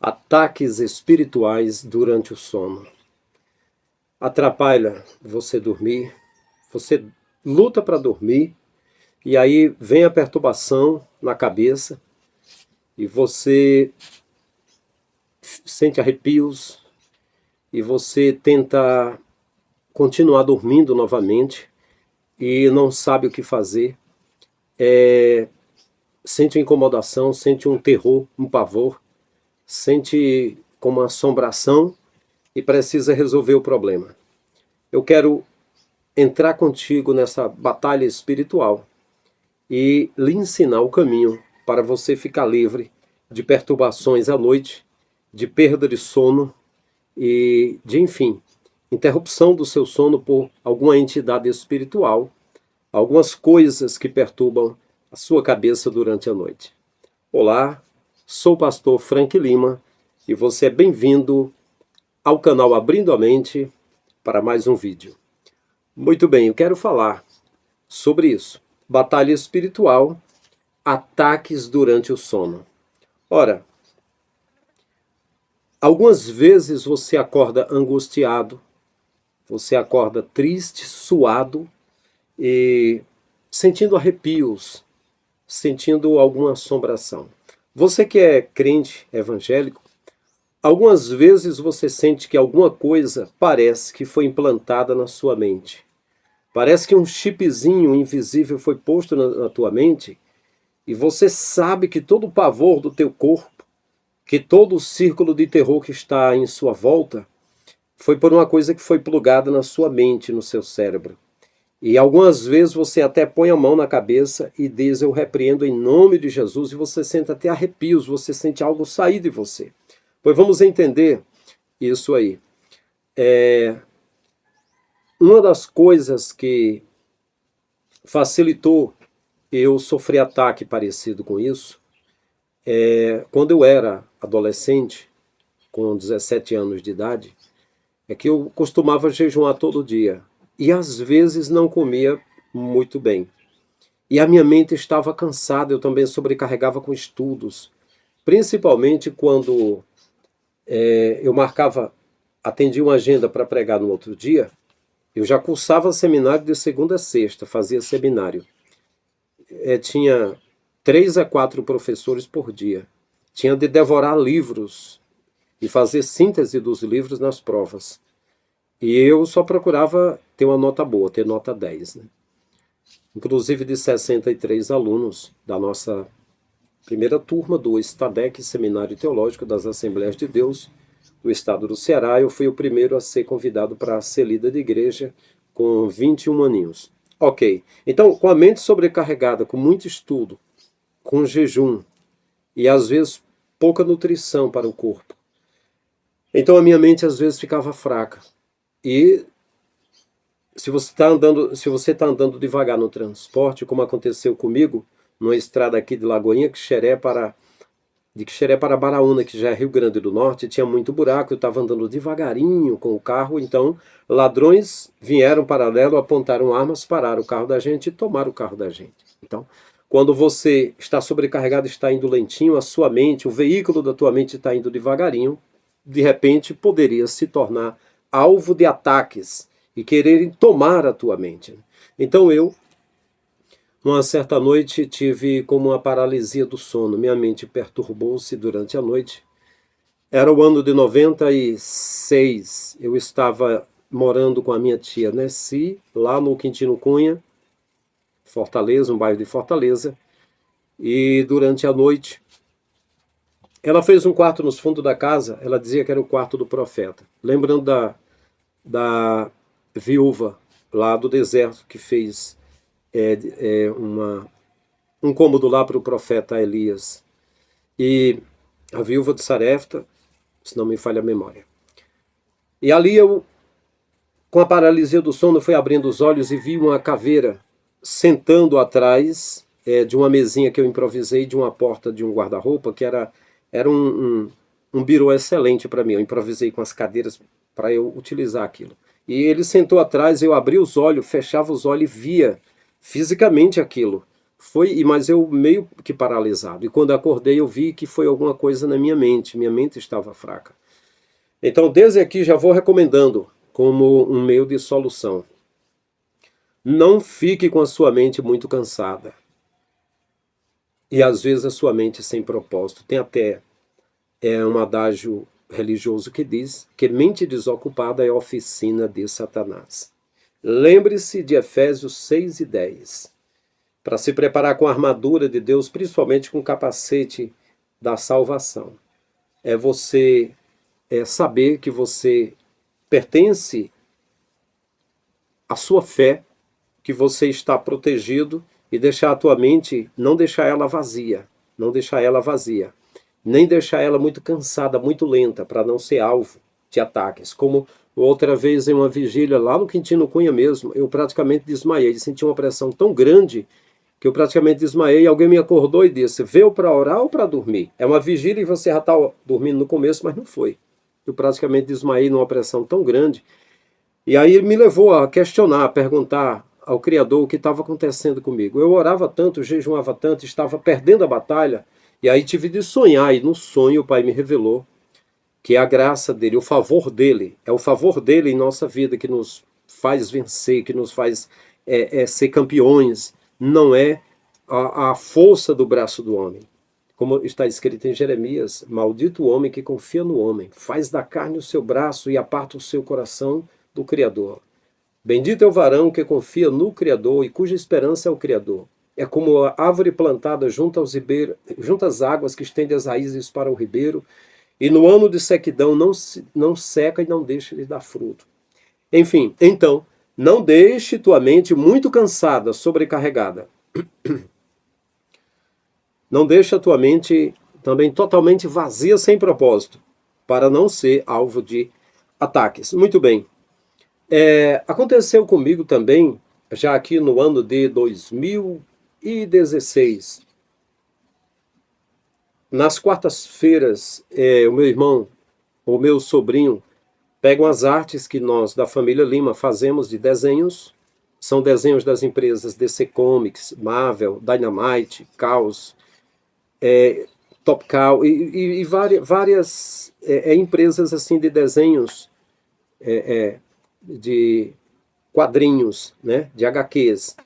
Ataques espirituais durante o sono. Atrapalha você dormir, você luta para dormir, e aí vem a perturbação na cabeça, e você sente arrepios, e você tenta continuar dormindo novamente, e não sabe o que fazer, sente incomodação, sente um terror, um pavor, sente como uma assombração e precisa resolver o problema. Eu quero entrar contigo nessa batalha espiritual e lhe ensinar o caminho para você ficar livre de perturbações à noite, de perda de sono e de, enfim, interrupção do seu sono por alguma entidade espiritual, algumas coisas que perturbam a sua cabeça durante a noite. Olá, sou o pastor Frank Lima e você é bem-vindo ao canal Abrindo a Mente para mais um vídeo. Muito bem, eu quero falar sobre isso. Batalha espiritual, ataques durante o sono. Ora, algumas vezes você acorda angustiado, você acorda triste, suado e sentindo arrepios, sentindo alguma assombração. Você que é crente evangélico, algumas vezes você sente que alguma coisa parece que foi implantada na sua mente. Parece que um chipzinho invisível foi posto na tua mente e você sabe que todo o pavor do teu corpo, que todo o círculo de terror que está em sua volta, foi por uma coisa que foi plugada na sua mente, no seu cérebro. E algumas vezes você até põe a mão na cabeça e diz: eu repreendo em nome de Jesus, e você sente até arrepios, você sente algo sair de você. Pois vamos entender isso aí. Uma das coisas que facilitou eu sofrer ataque parecido com isso, quando eu era adolescente, com 17 anos de idade, é que eu costumava jejuar todo dia. E às vezes não comia muito bem. E a minha mente estava cansada, eu também sobrecarregava com estudos. Principalmente quando eu atendia uma agenda para pregar no outro dia, eu já cursava seminário de segunda a sexta, fazia seminário. Tinha 3 a 4 professores por dia. Tinha de devorar livros e fazer síntese dos livros nas provas. E eu só procurava ter uma nota boa, ter nota 10. Né? Inclusive de 63 alunos da nossa primeira turma do STADEC, Seminário Teológico das Assembleias de Deus, do estado do Ceará, eu fui o primeiro a ser convidado para ser líder de igreja com 21 aninhos. Ok, então com a mente sobrecarregada, com muito estudo, com jejum e às vezes pouca nutrição para o corpo, então a minha mente às vezes ficava fraca. E se você está andando devagar no transporte, como aconteceu comigo, numa estrada aqui de Lagoinha, de Quixeré para Baraúna, que já é Rio Grande do Norte, tinha muito buraco, eu estava andando devagarinho com o carro, então ladrões vieram paralelo, apontaram armas, pararam o carro da gente e tomaram o carro da gente. Então, quando você está sobrecarregado, está indo lentinho, a sua mente, o veículo da tua mente está indo devagarinho, de repente poderia se tornar alvo de ataques e quererem tomar a tua mente. Então eu, uma certa noite, tive como uma paralisia do sono. Minha mente perturbou-se durante a noite. Era o ano de 96. Eu estava morando com a minha tia Nessi, lá no Quintino Cunha, Fortaleza, um bairro de Fortaleza. E durante a noite, ela fez um quarto nos fundos da casa. Ela dizia que era o quarto do profeta. Lembrando da viúva lá do deserto que fez um cômodo lá para o profeta Elias. E a viúva de Sarepta, se não me falha a memória. E ali eu, com a paralisia do sono, fui abrindo os olhos e vi uma caveira sentando atrás de uma mesinha que eu improvisei de uma porta de um guarda-roupa, que era um birô excelente para mim. Eu improvisei com as cadeiras para eu utilizar aquilo. E ele sentou atrás, eu abri os olhos, fechava os olhos e via fisicamente aquilo. Mas eu meio que paralisado. E quando acordei, eu vi que foi alguma coisa na minha mente estava fraca. Então, desde aqui já vou recomendando como um meio de solução. Não fique com a sua mente muito cansada. E às vezes a sua mente sem propósito. Tem até um adágio religioso que diz que mente desocupada é a oficina de Satanás. Lembre-se de Efésios 6 e 10. Para se preparar com a armadura de Deus, principalmente com o capacete da salvação. É você saber que você pertence à sua fé, que você está protegido e deixar a tua mente, não deixar ela vazia, não deixar ela vazia, nem deixar ela muito cansada, muito lenta, para não ser alvo de ataques. Como outra vez em uma vigília lá no Quintino Cunha mesmo, eu praticamente desmaiei, senti uma pressão tão grande que eu praticamente desmaiei, alguém me acordou e disse, veio para orar ou para dormir? É uma vigília e você já está dormindo no começo, mas não foi. Eu praticamente desmaiei numa pressão tão grande. E aí ele me levou a questionar, a perguntar ao Criador o que estava acontecendo comigo. Eu orava tanto, jejuava tanto, estava perdendo a batalha, e aí tive de sonhar, e no sonho o Pai me revelou que é a graça dele, o favor dele, é o favor dele em nossa vida que nos faz vencer, que nos faz ser campeões, não é a força do braço do homem. Como está escrito em Jeremias, maldito o homem que confia no homem, faz da carne o seu braço e aparta o seu coração do Criador. Bendito é o varão que confia no Criador e cuja esperança é o Criador. É como a árvore plantada junto às águas que estende as raízes para o ribeiro, e no ano de sequidão não seca e não deixa de dar fruto. Enfim, então, não deixe tua mente muito cansada, sobrecarregada. Não deixe a tua mente também totalmente vazia, sem propósito, para não ser alvo de ataques. Muito bem. Aconteceu comigo também, já aqui no ano de 2016. Nas quartas-feiras, o meu irmão, o meu sobrinho, pegam as artes que nós, da família Lima, fazemos de desenhos. São desenhos das empresas DC Comics, Marvel, Dynamite, Caos, Top Cow e várias empresas assim de desenhos de quadrinhos, né, de HQs.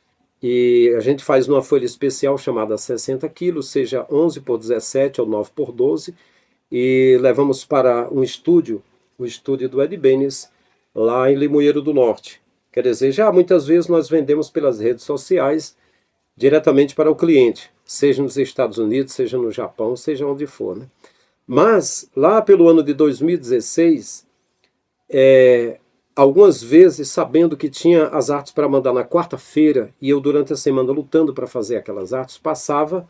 E a gente faz numa folha especial chamada 60 quilos, seja 11 por 17 ou 9 por 12, e levamos para um estúdio, o estúdio do Ed Benes, lá em Limoeiro do Norte. Quer dizer, já muitas vezes nós vendemos pelas redes sociais diretamente para o cliente, seja nos Estados Unidos, seja no Japão, seja onde for, né? Mas, lá pelo ano de 2016, algumas vezes, sabendo que tinha as artes para mandar na quarta-feira, e eu durante a semana lutando para fazer aquelas artes, passava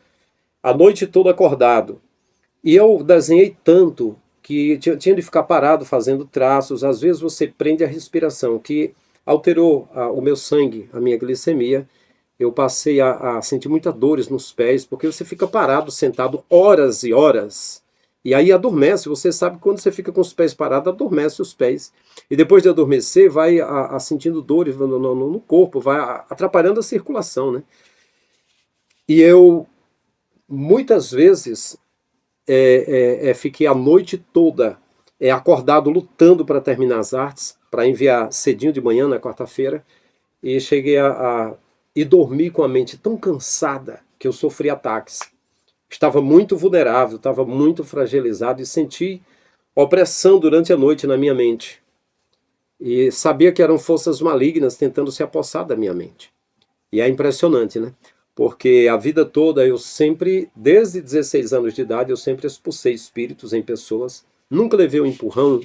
a noite toda acordado. E eu desenhei tanto que tinha de ficar parado fazendo traços. Às vezes você prende a respiração, que alterou o meu sangue, a minha glicemia. Eu passei a sentir muitas dores nos pés, porque você fica parado, sentado horas e horas. E aí adormece, você sabe que quando você fica com os pés parados, adormece os pés. E depois de adormecer, vai sentindo dores no corpo, vai atrapalhando a circulação, né? E eu, muitas vezes, fiquei a noite toda acordado, lutando para terminar as artes, para enviar cedinho de manhã, na quarta-feira, e cheguei e dormi com a mente tão cansada que eu sofri ataques. Estava muito vulnerável, estava muito fragilizado e senti opressão durante a noite na minha mente. E sabia que eram forças malignas tentando se apossar da minha mente. E é impressionante, né? Porque a vida toda eu sempre, desde 16 anos de idade, eu sempre expulsei espíritos em pessoas. Nunca levei um empurrão,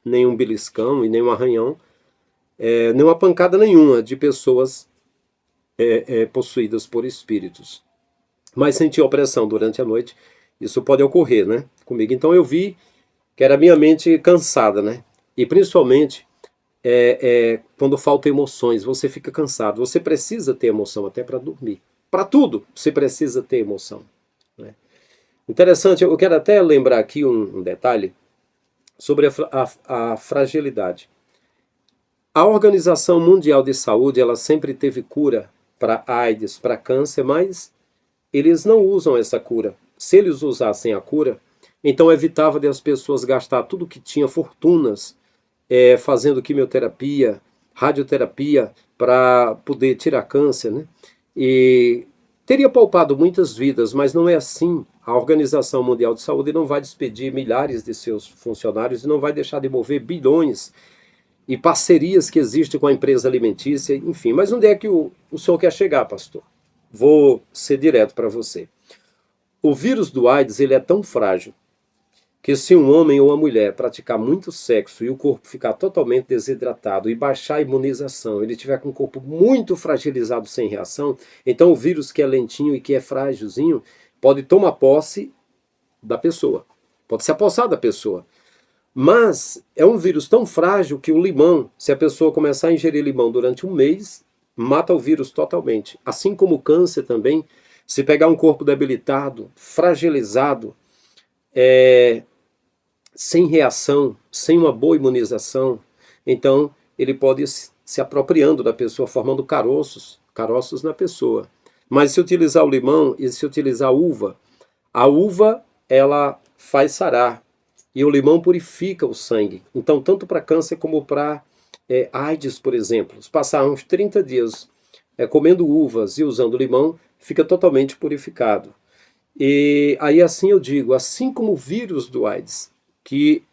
nem um beliscão e nem um arranhão, nem uma pancada nenhuma de pessoas possuídas por espíritos. Mas senti opressão durante a noite. Isso pode ocorrer, né, comigo. Então eu vi que era a minha mente cansada, né? E principalmente quando faltam emoções, você fica cansado. Você precisa ter emoção até para dormir. Para tudo você precisa ter emoção, né? Interessante, eu quero até lembrar aqui um detalhe sobre a fragilidade. A Organização Mundial de Saúde, ela sempre teve cura para AIDS, para câncer, mas eles não usam essa cura. Se eles usassem a cura, então evitava de as pessoas gastar tudo que tinha, fortunas, fazendo quimioterapia, radioterapia, para poder tirar câncer, né? E teria poupado muitas vidas, mas não é assim. A Organização Mundial de Saúde não vai despedir milhares de seus funcionários e não vai deixar de mover bilhões e parcerias que existem com a empresa alimentícia, enfim. Mas onde é que o senhor quer chegar, pastor? Vou ser direto para você. O vírus do AIDS, ele é tão frágil que se um homem ou uma mulher praticar muito sexo e o corpo ficar totalmente desidratado e baixar a imunização, ele tiver com o corpo muito fragilizado sem reação, então o vírus que é lentinho e que é frágilzinho pode tomar posse da pessoa, pode se apossar da pessoa. Mas é um vírus tão frágil que o limão, se a pessoa começar a ingerir limão durante um mês, mata o vírus totalmente. Assim como o câncer também, se pegar um corpo debilitado, fragilizado, sem reação, sem uma boa imunização, então ele pode se apropriando da pessoa, formando caroços na pessoa. Mas se utilizar o limão e se utilizar a uva ela faz sarar e o limão purifica o sangue. Então, tanto para câncer como para AIDS, por exemplo, se passar uns 30 dias comendo uvas e usando limão, fica totalmente purificado. E aí assim eu digo, assim como o vírus do AIDS, que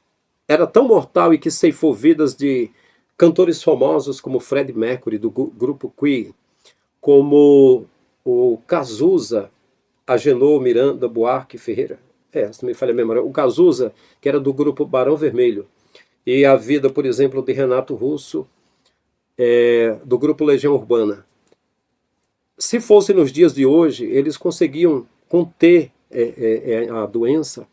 era tão mortal e que ceifou vidas de cantores famosos como Freddie Mercury, do grupo Queen, como o Cazuza, Agenor Miranda Buarque Ferreira, se não me falha a memória, o Cazuza, que era do grupo Barão Vermelho, e a vida, por exemplo, de Renato Russo, do grupo Legião Urbana. Se fosse nos dias de hoje, eles conseguiam conter a doença,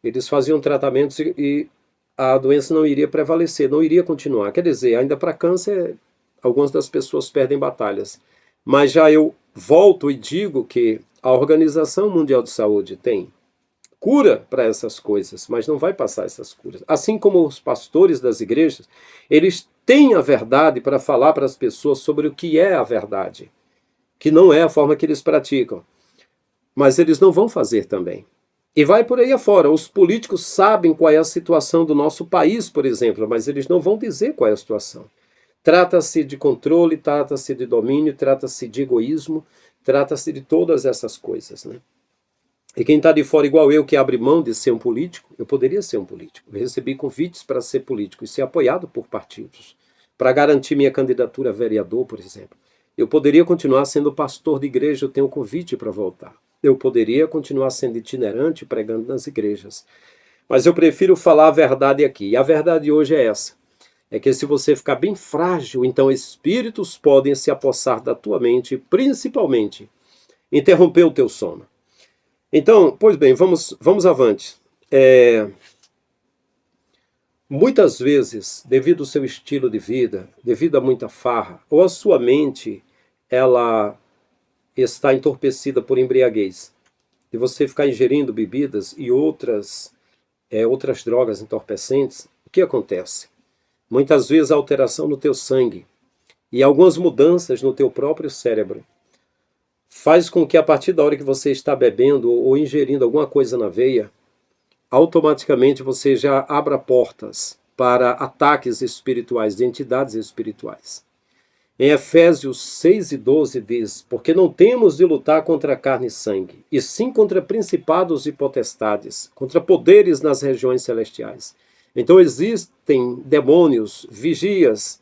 eles faziam tratamentos e a doença não iria prevalecer, não iria continuar. Quer dizer, ainda para câncer, algumas das pessoas perdem batalhas. Mas já eu volto e digo que a Organização Mundial de Saúde tem cura para essas coisas, mas não vai passar essas curas. Assim como os pastores das igrejas, eles têm a verdade para falar para as pessoas sobre o que é a verdade, que não é a forma que eles praticam. Mas eles não vão fazer também. E vai por aí afora. Os políticos sabem qual é a situação do nosso país, por exemplo, mas eles não vão dizer qual é a situação. Trata-se de controle, trata-se de domínio, trata-se de egoísmo, trata-se de todas essas coisas, né? E quem está de fora, igual eu, que abre mão de ser um político, eu poderia ser um político. Eu recebi convites para ser político e ser apoiado por partidos, para garantir minha candidatura a vereador, por exemplo. Eu poderia continuar sendo pastor de igreja, eu tenho um convite para voltar. Eu poderia continuar sendo itinerante, pregando nas igrejas. Mas eu prefiro falar a verdade aqui. E a verdade hoje é essa. É que se você ficar bem frágil, então espíritos podem se apossar da tua mente, principalmente interromper o teu sono. Então, pois bem, vamos avante. Muitas vezes, devido ao seu estilo de vida, devido a muita farra, ou a sua mente, ela está entorpecida por embriaguez, de você ficar ingerindo bebidas e outras drogas entorpecentes, o que acontece? Muitas vezes a alteração no teu sangue e algumas mudanças no teu próprio cérebro faz com que a partir da hora que você está bebendo ou ingerindo alguma coisa na veia, automaticamente você já abra portas para ataques espirituais, de entidades espirituais. Em Efésios 6:12 diz, porque não temos de lutar contra carne e sangue, e sim contra principados e potestades, contra poderes nas regiões celestiais. Então existem demônios, vigias,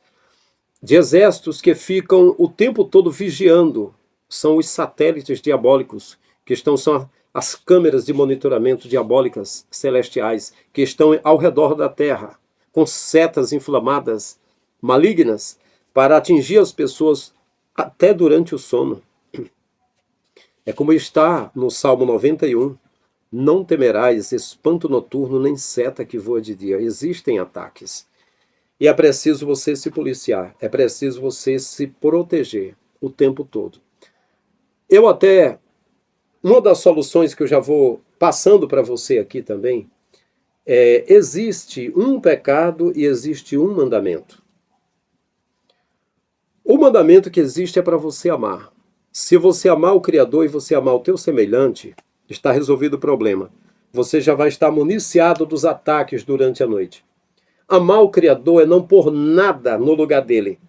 de exércitos que ficam o tempo todo vigiando. São os satélites diabólicos, são as câmeras de monitoramento diabólicas celestiais, que estão ao redor da Terra, com setas inflamadas, malignas, para atingir as pessoas até durante o sono. É como está no Salmo 91, não temerás espanto noturno nem seta que voa de dia. Existem ataques. E é preciso você se policiar, é preciso você se proteger o tempo todo. Uma das soluções que eu já vou passando para você aqui também, existe um pecado e existe um mandamento. O mandamento que existe é para você amar. Se você amar o Criador e você amar o teu semelhante, está resolvido o problema. Você já vai estar municiado dos ataques durante a noite. Amar o Criador é não pôr nada no lugar dele.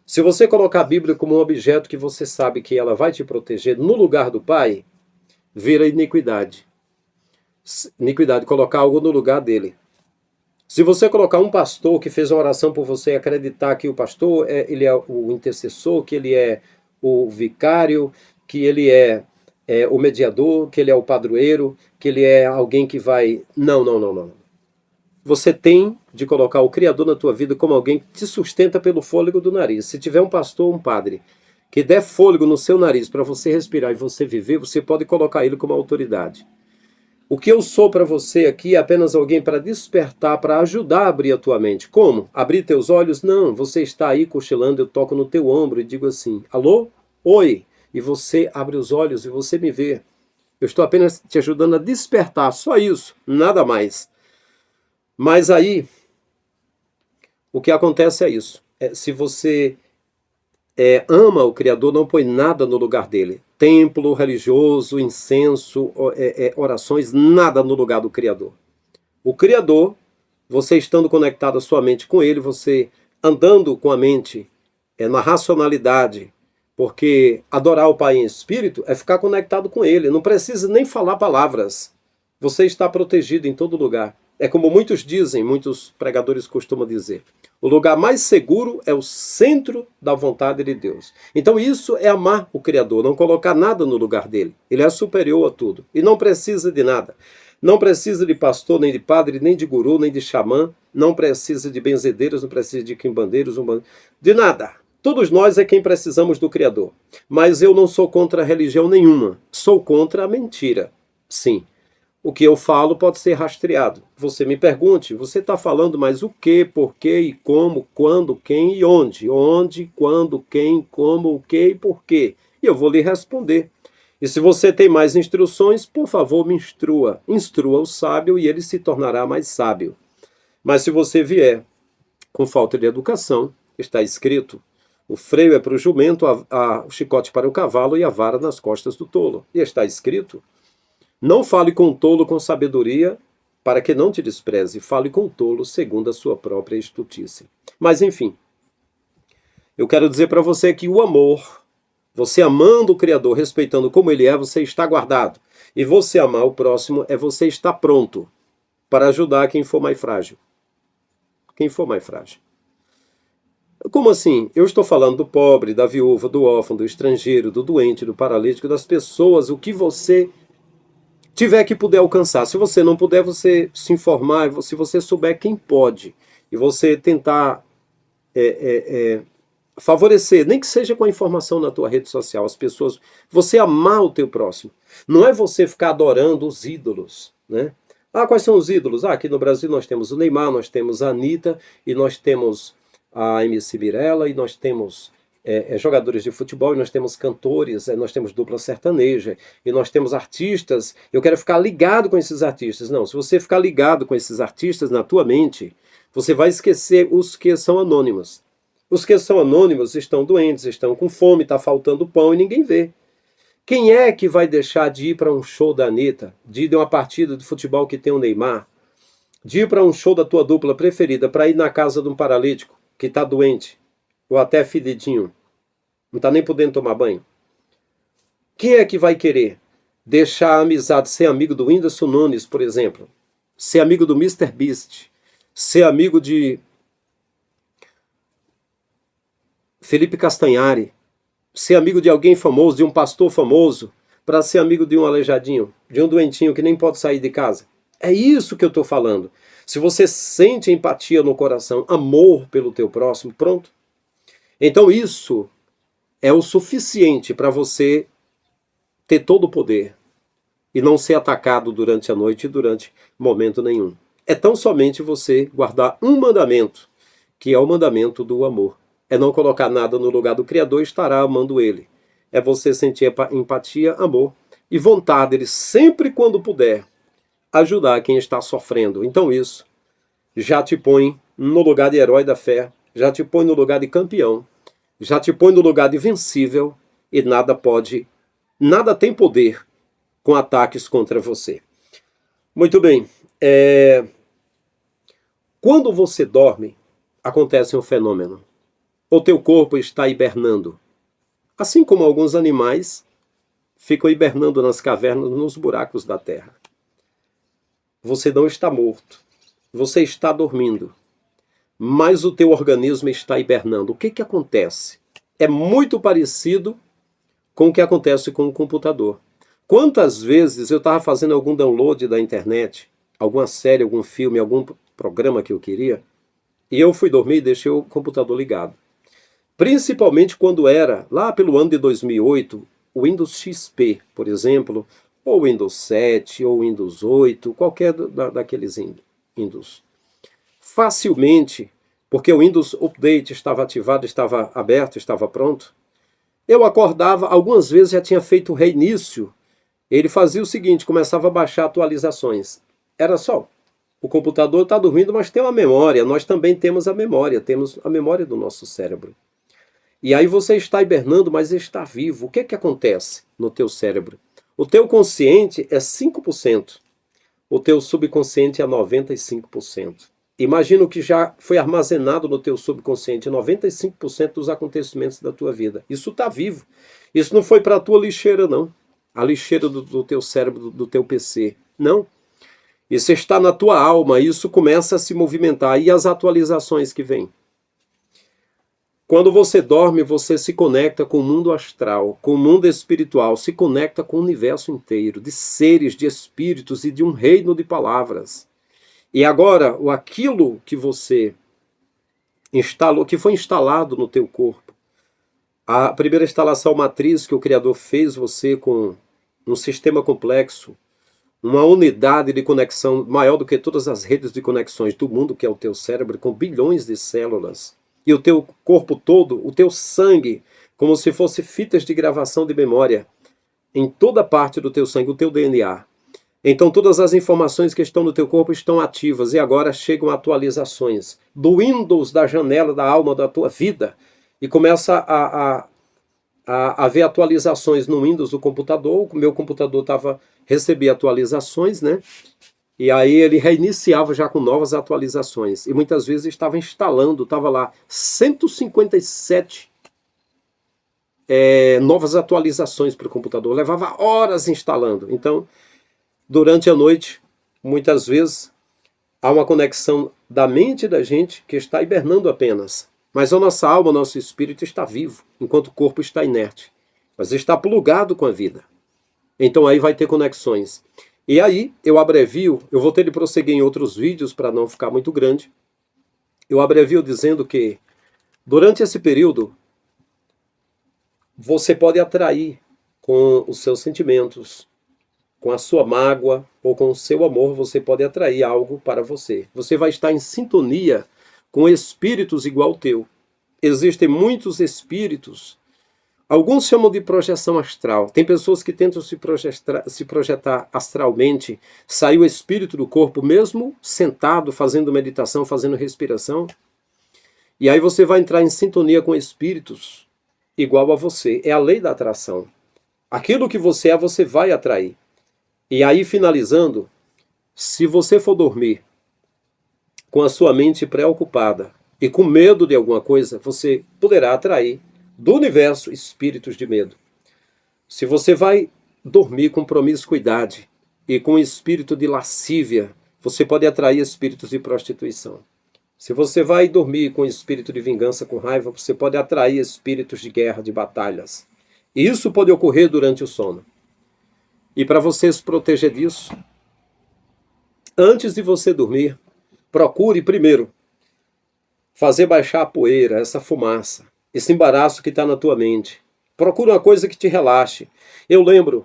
Se você colocar a Bíblia como um objeto que você sabe que ela vai te proteger no lugar do Pai, vira iniquidade. Iniquidade, colocar algo no lugar dele. Se você colocar um pastor que fez uma oração por você e acreditar que o pastor ele é o intercessor, que ele é o vicário, que ele é o mediador, que ele é o padroeiro, que ele é alguém que vai... Não, não, não, não. Você tem de colocar o Criador na tua vida como alguém que te sustenta pelo fôlego do nariz. Se tiver um pastor, um padre, que der fôlego no seu nariz para você respirar e você viver, você pode colocar ele como autoridade. O que eu sou para você aqui é apenas alguém para despertar, para ajudar a abrir a tua mente. Como? Abrir teus olhos? Não, você está aí cochilando, eu toco no teu ombro e digo assim, alô? Oi? E você abre os olhos e você me vê. Eu estou apenas te ajudando a despertar, só isso, nada mais. Mas aí, o que acontece é isso. Se você ama o Criador, não põe nada no lugar dele. Templo religioso, incenso, orações, nada no lugar do Criador. O Criador, você estando conectado a sua mente com ele, você andando com a mente na racionalidade, porque adorar o Pai em espírito é ficar conectado com ele, não precisa nem falar palavras. Você está protegido em todo lugar. É como muitos dizem, muitos pregadores costumam dizer, o lugar mais seguro é o centro da vontade de Deus. Então isso é amar o Criador, não colocar nada no lugar dele. Ele é superior a tudo e não precisa de nada. Não precisa de pastor, nem de padre, nem de guru, nem de xamã, não precisa de benzedeiros, não precisa de quimbandeiros, de nada. Todos nós é quem precisamos do Criador. Mas eu não sou contra religião nenhuma, sou contra a mentira. Sim. O que eu falo pode ser rastreado. Você me pergunte, você está falando mais o que, por quê e como, quando, quem e onde? Onde, quando, quem, como, o que e por quê? E eu vou lhe responder. E se você tem mais instruções, por favor, me instrua. Instrua o sábio e ele se tornará mais sábio. Mas se você vier com falta de educação, está escrito, o freio é para o jumento, o chicote para o cavalo e a vara nas costas do tolo. E está escrito, não fale com o tolo com sabedoria, para que não te despreze. Fale com o tolo segundo a sua própria estultice. Mas, enfim, eu quero dizer para você que o amor, você amando o Criador, respeitando como ele é, você está guardado. E você amar o próximo é você estar pronto para ajudar quem for mais frágil. Quem for mais frágil. Como assim? Eu estou falando do pobre, da viúva, do órfão, do estrangeiro, do doente, do paralítico, das pessoas, o que você tiver que puder alcançar. Se você não puder, você se informar, se você souber quem pode, e você tentar favorecer, nem que seja com a informação na tua rede social, as pessoas, você amar o teu próximo. Não é você ficar adorando os ídolos, né? Ah, quais são os ídolos? Ah, aqui no Brasil nós temos o Neymar, nós temos a Anitta, e nós temos a MC Mirella, e nós temos jogadores de futebol, e nós temos cantores, nós temos dupla sertaneja, e nós temos artistas. Eu quero ficar ligado com esses artistas. Não, se você ficar ligado com esses artistas na tua mente, você vai esquecer os que são anônimos. Os que são anônimos estão doentes, estão com fome, está faltando pão e ninguém vê. Quem é que vai deixar de ir para um show da Anitta, de ir de uma partida de futebol que tem o Neymar, de ir para um show da tua dupla preferida, para ir na casa de um paralítico que está doente, ou até feridinho, não está nem podendo tomar banho? Quem é que vai querer deixar a amizade, ser amigo do Whindersson Nunes, por exemplo, ser amigo do Mr. Beast, ser amigo de Felipe Castanhari, ser amigo de alguém famoso, de um pastor famoso, para ser amigo de um aleijadinho, de um doentinho que nem pode sair de casa? É isso que eu estou falando. Se você sente empatia no coração, amor pelo teu próximo, pronto. Então isso é o suficiente para você ter todo o poder e não ser atacado durante a noite e durante momento nenhum. É tão somente você guardar um mandamento, que é o mandamento do amor. É não colocar nada no lugar do Criador e estará amando ele. É você sentir empatia, amor e vontade de, sempre quando puder, ajudar quem está sofrendo. Então isso já te põe no lugar de herói da fé, já te põe no lugar de campeão, já te põe no lugar de vencível e nada tem poder com ataques contra você. Muito bem. Quando você dorme, acontece um fenômeno. O teu corpo está hibernando. Assim como alguns animais ficam hibernando nas cavernas, nos buracos da terra. Você não está morto. Você está dormindo. Mas o teu organismo está hibernando. O que acontece? É muito parecido com o que acontece com o computador. Quantas vezes eu estava fazendo algum download da internet, alguma série, algum filme, algum programa que eu queria, e eu fui dormir e deixei o computador ligado. Principalmente quando era, lá pelo ano de 2008, o Windows XP, por exemplo, ou o Windows 7, ou o Windows 8, qualquer daqueles Windows. Facilmente, porque o Windows Update estava ativado, estava aberto, estava pronto, eu acordava, algumas vezes já tinha feito o reinício. Ele fazia o seguinte, começava a baixar atualizações. Era só, o computador está dormindo, mas tem uma memória. Nós também temos a memória do nosso cérebro. E aí você está hibernando, mas está vivo. O que acontece no teu cérebro? O teu consciente é 5%. O teu subconsciente é 95%. Imagina o que já foi armazenado no teu subconsciente, 95% dos acontecimentos da tua vida. Isso está vivo. Isso não foi para a tua lixeira, não. A lixeira do teu cérebro, do teu PC. Não. Isso está na tua alma, isso começa a se movimentar. E as atualizações que vêm? Quando você dorme, você se conecta com o mundo astral, com o mundo espiritual, se conecta com o universo inteiro, de seres, de espíritos e de um reino de palavras. E agora, aquilo que você instalou, que foi instalado no teu corpo, a primeira instalação matriz que o Criador fez você com um sistema complexo, uma unidade de conexão maior do que todas as redes de conexões do mundo, que é o teu cérebro, com bilhões de células, e o teu corpo todo, o teu sangue, como se fosse fitas de gravação de memória, em toda parte do teu sangue, o teu DNA. Então todas as informações que estão no teu corpo estão ativas e agora chegam atualizações do Windows, da janela da alma da tua vida, e começa a ver atualizações no Windows do computador. O meu computador recebia atualizações, né? E aí ele reiniciava já com novas atualizações. E muitas vezes estava instalando, estava lá 157 novas atualizações para o computador. Levava horas instalando. Então, durante a noite, muitas vezes, há uma conexão da mente da gente que está hibernando apenas. Mas a nossa alma, o nosso espírito está vivo, enquanto o corpo está inerte. Mas está plugado com a vida. Então aí vai ter conexões. E aí, eu abrevio, eu vou ter de prosseguir em outros vídeos para não ficar muito grande. Eu abrevio dizendo que, durante esse período, você pode atrair com os seus sentimentos, com a sua mágoa ou com o seu amor, você pode atrair algo para você. Você vai estar em sintonia com espíritos igual ao teu. Existem muitos espíritos. Alguns chamam de projeção astral. Tem pessoas que tentam se projetar astralmente. Sai o espírito do corpo, mesmo sentado, fazendo meditação, fazendo respiração. E aí você vai entrar em sintonia com espíritos igual a você. É a lei da atração. Aquilo que você é, você vai atrair. E aí, finalizando, se você for dormir com a sua mente preocupada e com medo de alguma coisa, você poderá atrair do universo espíritos de medo. Se você vai dormir com promiscuidade e com espírito de lascívia, você pode atrair espíritos de prostituição. Se você vai dormir com espírito de vingança, com raiva, você pode atrair espíritos de guerra, de batalhas. E isso pode ocorrer durante o sono. E para você se proteger disso, antes de você dormir, procure primeiro fazer baixar a poeira, essa fumaça, esse embaraço que está na tua mente. Procure uma coisa que te relaxe. Eu lembro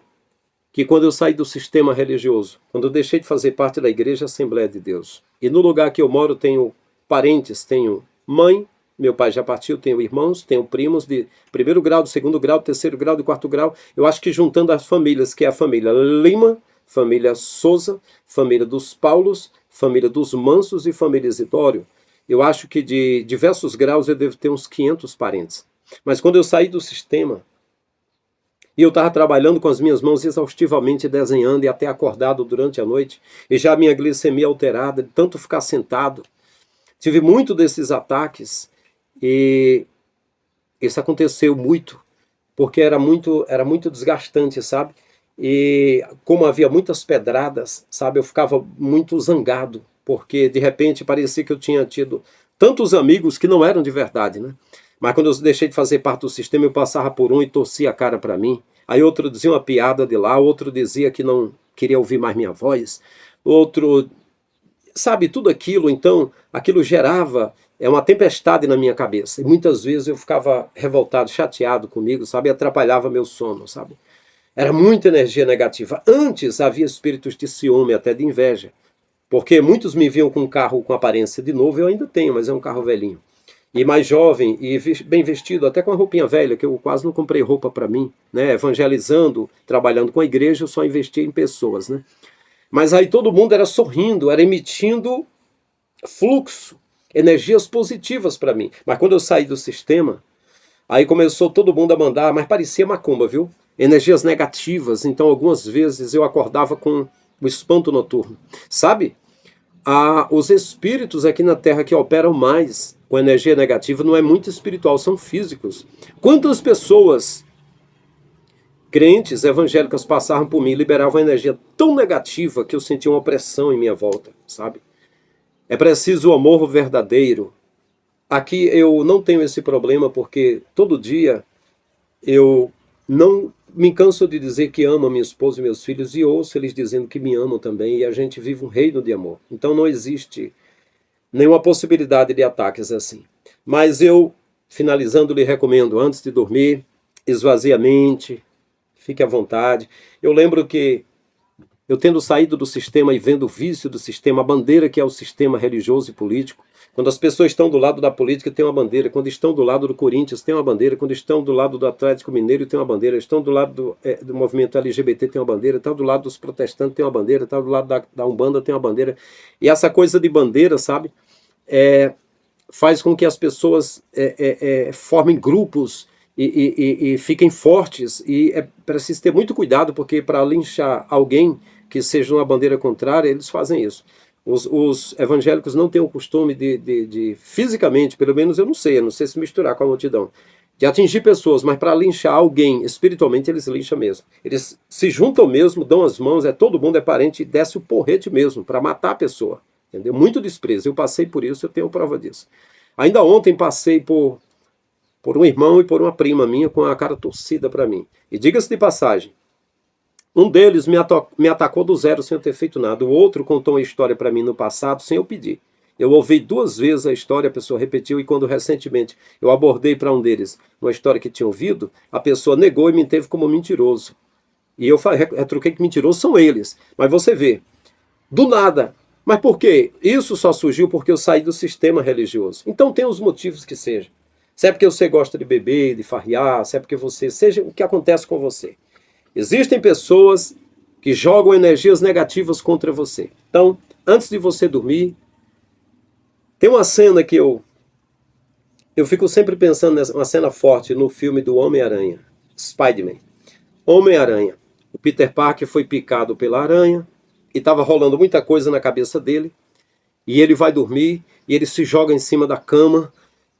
que quando eu saí do sistema religioso, quando eu deixei de fazer parte da Igreja Assembleia de Deus, e no lugar que eu moro tenho parentes, tenho mãe, meu pai já partiu, tenho irmãos, tenho primos de primeiro grau, de segundo grau, terceiro grau, de quarto grau. Eu acho que juntando as famílias, que é a família Lima, família Souza, família dos Paulos, família dos Mansos e família Isidório, eu acho que de diversos graus eu devo ter uns 500 parentes. Mas quando eu saí do sistema, E eu estava trabalhando com as minhas mãos exaustivamente, desenhando e até acordado durante a noite. E já a minha glicemia alterada, de tanto ficar sentado. Tive muito desses ataques e isso aconteceu muito, porque era muito desgastante, sabe? E como havia muitas pedradas, sabe, eu ficava muito zangado, porque de repente parecia que eu tinha tido tantos amigos que não eram de verdade, né? Mas quando eu deixei de fazer parte do sistema, eu passava por um e torcia a cara para mim. Aí outro dizia uma piada de lá, outro dizia que não queria ouvir mais minha voz, outro, sabe, tudo aquilo. Então, aquilo gerava uma tempestade na minha cabeça. E muitas vezes eu ficava revoltado, chateado comigo, sabe, e atrapalhava meu sono, sabe. Era muita energia negativa. Antes havia espíritos de ciúme, até de inveja, porque muitos me viam com um carro com aparência de novo, eu ainda tenho, mas é um carro velhinho. E mais jovem, e bem vestido, até com a roupinha velha, que eu quase não comprei roupa para mim, né? Evangelizando, trabalhando com a igreja, eu só investia em pessoas, né? Mas aí todo mundo era sorrindo, era emitindo fluxo, energias positivas para mim. Mas quando eu saí do sistema, aí começou todo mundo a mandar, mas parecia macumba, viu? Energias negativas. Então, algumas vezes eu acordava com o espanto noturno. Sabe? Os espíritos aqui na Terra que operam mais com energia negativa não é muito espiritual, são físicos. Quantas pessoas crentes evangélicas passaram por mim e liberavam energia tão negativa que eu sentia uma opressão em minha volta, sabe? É preciso o amor verdadeiro. Aqui eu não tenho esse problema porque todo dia eu não me canso de dizer que amo a minha esposa e meus filhos e ouço eles dizendo que me amam também e a gente vive um reino de amor. Então não existe nenhuma possibilidade de ataques assim. Mas eu, finalizando, lhe recomendo, antes de dormir, esvazie a mente, fique à vontade. Eu lembro que eu tendo saído do sistema e vendo o vício do sistema, a bandeira que é o sistema religioso e político, quando as pessoas estão do lado da política, tem uma bandeira. Quando estão do lado do Corinthians, tem uma bandeira. Quando estão do lado do Atlético Mineiro, tem uma bandeira. Estão do lado do movimento LGBT, tem uma bandeira. Estão do lado dos protestantes, tem uma bandeira. Estão do lado da Umbanda, tem uma bandeira. E essa coisa de bandeira, sabe, faz com que as pessoas formem grupos e fiquem fortes. E é preciso ter muito cuidado, porque para linchar alguém que seja uma bandeira contrária, eles fazem isso. Os evangélicos não têm o costume de fisicamente, pelo menos eu não sei se misturar com a multidão, de atingir pessoas, mas para linchar alguém espiritualmente, eles lincham mesmo. Eles se juntam mesmo, dão as mãos, todo mundo é parente e desce o porrete mesmo, para matar a pessoa. Entendeu? Muito desprezo. Eu passei por isso, eu tenho prova disso. Ainda ontem passei por um irmão e por uma prima minha com a cara torcida para mim. E diga-se de passagem, um deles me atacou do zero sem eu ter feito nada. O outro contou uma história para mim no passado sem eu pedir. Eu ouvi 2 vezes a história, a pessoa repetiu, e quando recentemente eu abordei para um deles uma história que tinha ouvido, a pessoa negou e me teve como mentiroso. E eu retruquei que mentirosos são eles. Mas você vê, do nada. Mas por quê? Isso só surgiu porque eu saí do sistema religioso. Então tem os motivos que sejam. Se é porque você gosta de beber, de farrear, se é porque você... Seja o que acontece com você. Existem pessoas que jogam energias negativas contra você. Então, antes de você dormir, tem uma cena que eu fico sempre pensando nessa, uma cena forte no filme do Homem-Aranha, Spider-Man. Homem-Aranha. O Peter Parker foi picado pela aranha e estava rolando muita coisa na cabeça dele. E ele vai dormir e ele se joga em cima da cama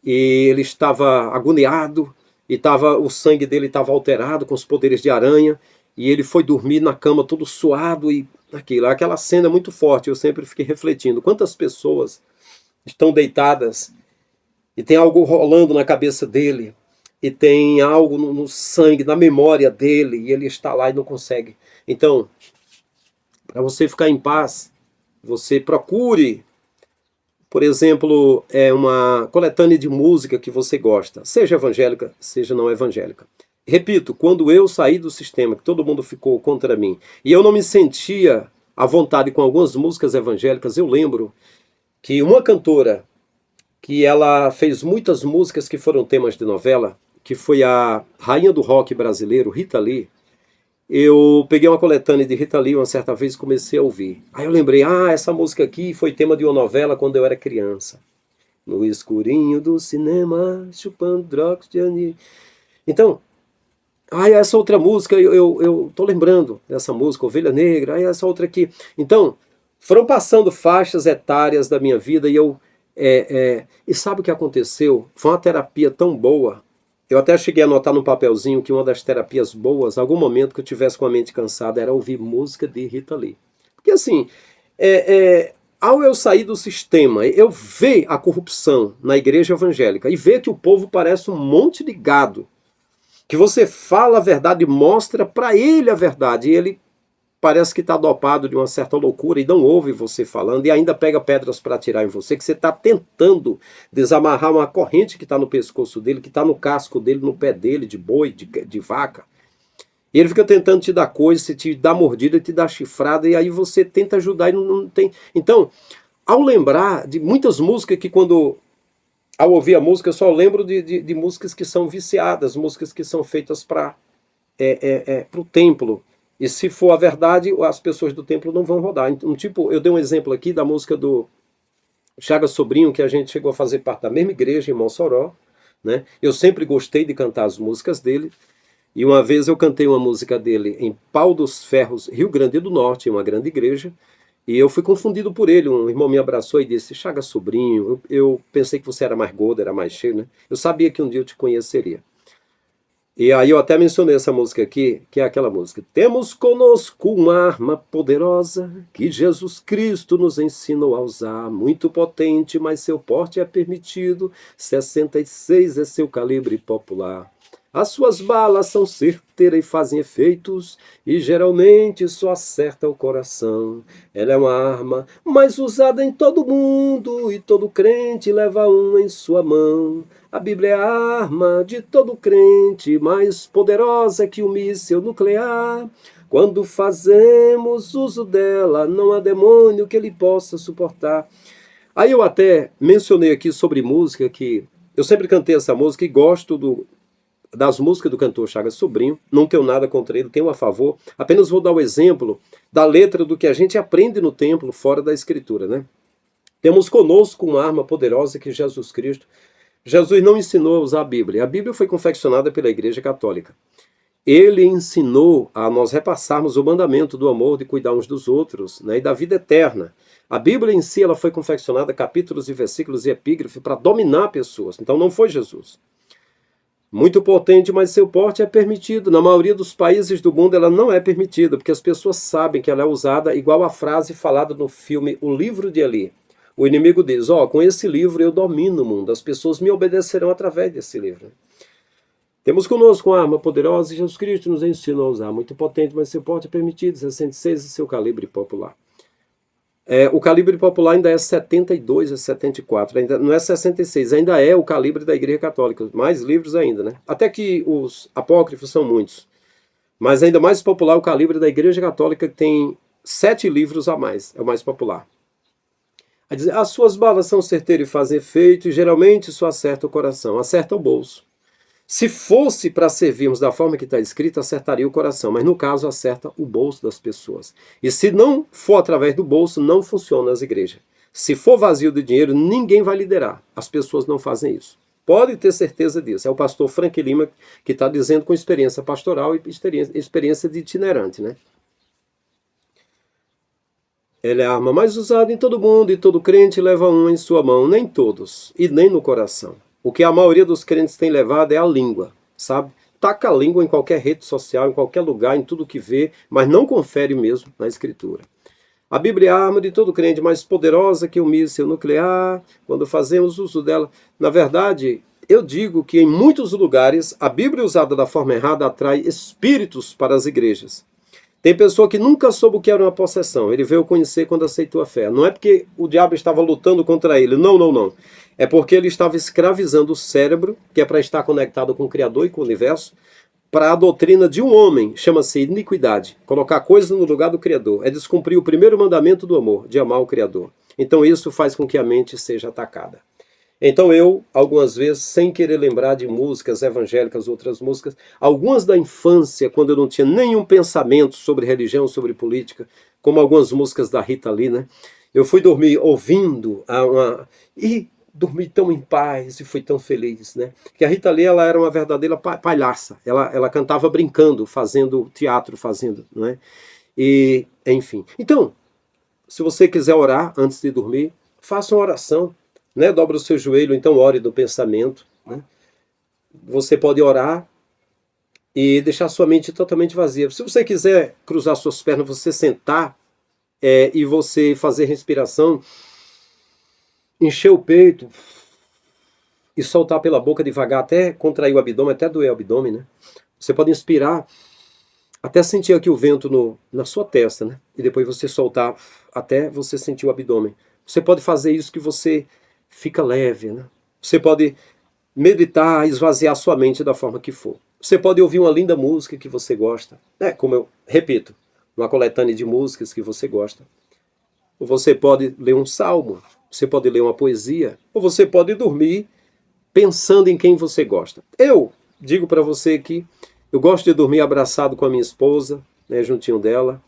e ele estava agoniado e o sangue dele estava alterado com os poderes de aranha, e ele foi dormir na cama todo suado e aquela cena é muito forte. Eu sempre fiquei refletindo, quantas pessoas estão deitadas e tem algo rolando na cabeça dele, e tem algo no sangue, na memória dele, e ele está lá e não consegue. Então, para você ficar em paz, você procure, por exemplo, uma coletânea de música que você gosta, seja evangélica, seja não evangélica. Repito, quando eu saí do sistema, que todo mundo ficou contra mim, e eu não me sentia à vontade com algumas músicas evangélicas, eu lembro que uma cantora, que ela fez muitas músicas que foram temas de novela, que foi a rainha do rock brasileiro, Rita Lee. Eu peguei uma coletânea de Rita Lee uma certa vez e comecei a ouvir. Aí eu lembrei, essa música aqui foi tema de uma novela quando eu era criança. No escurinho do cinema, chupando drogas de anil. Então, Ah, essa outra música, eu tô lembrando dessa música, Ovelha Negra, aí essa outra aqui. Então, foram passando faixas etárias da minha vida e sabe o que aconteceu? Foi uma terapia tão boa. Eu até cheguei a anotar num papelzinho que uma das terapias boas, algum momento que eu tivesse com a mente cansada, era ouvir música de Rita Lee. Porque assim, ao eu sair do sistema, eu ver a corrupção na igreja evangélica e ver que o povo parece um monte de gado, que você fala a verdade, mostra para ele a verdade, e ele parece que está dopado de uma certa loucura e não ouve você falando e ainda pega pedras para atirar em você, que você está tentando desamarrar uma corrente que está no pescoço dele, que está no casco dele, no pé dele, de boi, de vaca. E ele fica tentando te dar coisa, te dá mordida, te dá chifrada, e aí você tenta ajudar e não tem. Então, ao lembrar de muitas músicas que quando ao ouvir a música, eu só lembro de músicas que são viciadas, músicas que são feitas para o templo. E se for a verdade, as pessoas do templo não vão rodar. Então, tipo, eu dei um exemplo aqui da música do Chagas Sobrinho, que a gente chegou a fazer parte da mesma igreja em Mossoró. Né? Eu sempre gostei de cantar as músicas dele. E uma vez eu cantei uma música dele em Pau dos Ferros, Rio Grande do Norte, em uma grande igreja. E eu fui confundido por ele. Um irmão me abraçou e disse: Chagas Sobrinho, eu pensei que você era mais gordo, era mais cheio, né? Eu sabia que um dia eu te conheceria. E aí eu até mencionei essa música aqui, que é aquela música. Temos conosco uma arma poderosa que Jesus Cristo nos ensinou a usar. Muito potente, mas seu porte é permitido. 66 é seu calibre popular. As suas balas são certeiras e fazem efeitos, e geralmente só acerta o coração. Ela é uma arma mais usada em todo mundo, e todo crente leva uma em sua mão. A Bíblia é a arma de todo crente, mais poderosa que o míssil nuclear. Quando fazemos uso dela, não há demônio que ele possa suportar. Aí eu até mencionei aqui sobre música, que eu sempre cantei essa música e gosto das músicas do cantor Chagas Sobrinho, não tenho nada contra ele, tenho a favor, apenas vou dar o exemplo da letra do que a gente aprende no templo, fora da escritura, né? Temos conosco uma arma poderosa que é Jesus Cristo. Jesus não ensinou a usar a Bíblia. A Bíblia foi confeccionada pela Igreja Católica. Ele ensinou a nós repassarmos o mandamento do amor, de cuidar uns dos outros, né, e da vida eterna. A Bíblia em si ela foi confeccionada, capítulos e versículos e epígrafe, para dominar pessoas. Então não foi Jesus. Muito potente, mas seu porte é permitido. Na maioria dos países do mundo ela não é permitida, porque as pessoas sabem que ela é usada igual a frase falada no filme O Livro de Eli. O inimigo diz, com esse livro eu domino o mundo, as pessoas me obedecerão através desse livro. Temos conosco uma arma poderosa e Jesus Cristo nos ensina a usar. Muito potente, mas seu porte é permitido, 66 é seu calibre popular. O calibre popular ainda é 72 a 74, ainda não é 66, ainda é o calibre da Igreja Católica, mais livros ainda, né? Até que os apócrifos são muitos, mas ainda mais popular o calibre da Igreja Católica, que tem 7 livros a mais, é o mais popular. A dizer, as suas balas são certeiras e fazem efeito, e geralmente isso acerta o coração, acerta o bolso. Se fosse para servirmos da forma que está escrito, acertaria o coração, mas no caso acerta o bolso das pessoas. E se não for através do bolso, não funciona as igrejas. Se for vazio de dinheiro, ninguém vai liderar. As pessoas não fazem isso. Pode ter certeza disso. É o pastor Frank Lima que está dizendo com experiência pastoral e experiência de itinerante, né? Ela é a arma mais usada em todo mundo e todo crente leva uma em sua mão, nem todos, e nem no coração. O que a maioria dos crentes tem levado é a língua, sabe? Taca a língua em qualquer rede social, em qualquer lugar, em tudo que vê, mas não confere mesmo na Escritura. A Bíblia é a arma de todo crente, mais poderosa que o míssil nuclear, quando fazemos uso dela. Na verdade, eu digo que em muitos lugares a Bíblia usada da forma errada atrai espíritos para as igrejas. Tem pessoa que nunca soube o que era uma possessão. Ele veio conhecer quando aceitou a fé. Não é porque o diabo estava lutando contra ele. Não, não, não. É porque ele estava escravizando o cérebro, que é para estar conectado com o Criador e com o universo, para a doutrina de um homem, chama-se iniquidade. Colocar coisas no lugar do Criador. É descumprir o primeiro mandamento do amor, de amar o Criador. Então isso faz com que a mente seja atacada. Então eu, algumas vezes, sem querer lembrar de músicas evangélicas, outras músicas, algumas da infância, quando eu não tinha nenhum pensamento sobre religião, sobre política, como algumas músicas da Rita Lee, né? Eu fui dormir ouvindo e dormi tão em paz e fui tão feliz, né? Que a Rita Lee, ela era uma verdadeira palhaça. Ela cantava brincando, fazendo teatro, fazendo, não é? E, enfim. Então, se você quiser orar antes de dormir, faça uma oração, né? Dobra o seu joelho, então ore do pensamento, né? Você pode orar e deixar sua mente totalmente vazia. Se você quiser cruzar suas pernas, você sentar e você fazer respiração, encher o peito e soltar pela boca devagar, até contrair o abdômen, até doer o abdômen, né? Você pode inspirar até sentir aqui o vento na sua testa, né? E depois você soltar até você sentir o abdômen. Você pode fazer isso que você fica leve, né? Você pode meditar, esvaziar sua mente da forma que for. Você pode ouvir uma linda música que você gosta, né? Como eu repito, uma coletânea de músicas que você gosta. Ou você pode ler um salmo, você pode ler uma poesia, ou você pode dormir pensando em quem você gosta. Eu digo para você que eu gosto de dormir abraçado com a minha esposa, né, juntinho dela,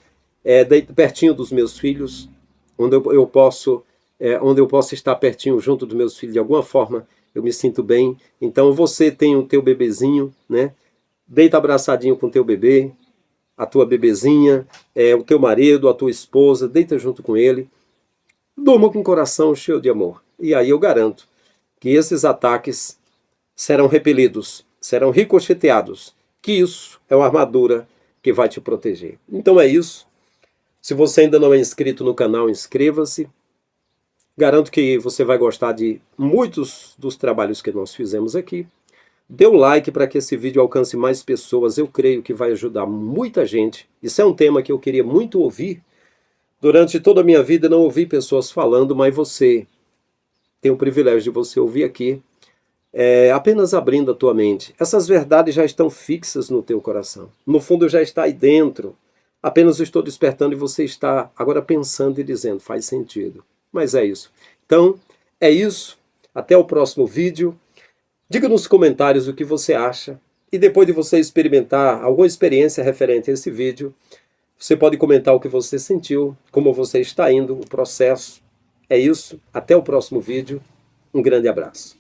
pertinho dos meus filhos, onde eu posso estar pertinho junto dos meus filhos de alguma forma, eu me sinto bem. Então você tem o teu bebezinho, né? Deita abraçadinho com o teu bebê, a tua bebezinha, o teu marido, a tua esposa, deita junto com ele. Durma com o coração cheio de amor. E aí eu garanto que esses ataques serão repelidos, serão ricocheteados, que isso é uma armadura que vai te proteger. Então é isso. Se você ainda não é inscrito no canal, inscreva-se. Garanto que você vai gostar de muitos dos trabalhos que nós fizemos aqui. Dê um like para que esse vídeo alcance mais pessoas. Eu creio que vai ajudar muita gente. Isso é um tema que eu queria muito ouvir. Durante toda a minha vida não ouvi pessoas falando, mas você tem o privilégio de você ouvir aqui, apenas abrindo a tua mente. Essas verdades já estão fixas no teu coração. No fundo já está aí dentro. Apenas eu estou despertando e você está agora pensando e dizendo, faz sentido. Mas é isso. Então, é isso. Até o próximo vídeo. Diga nos comentários o que você acha. E depois de você experimentar alguma experiência referente a esse vídeo, você pode comentar o que você sentiu, como você está indo, o processo. É isso. Até o próximo vídeo. Um grande abraço.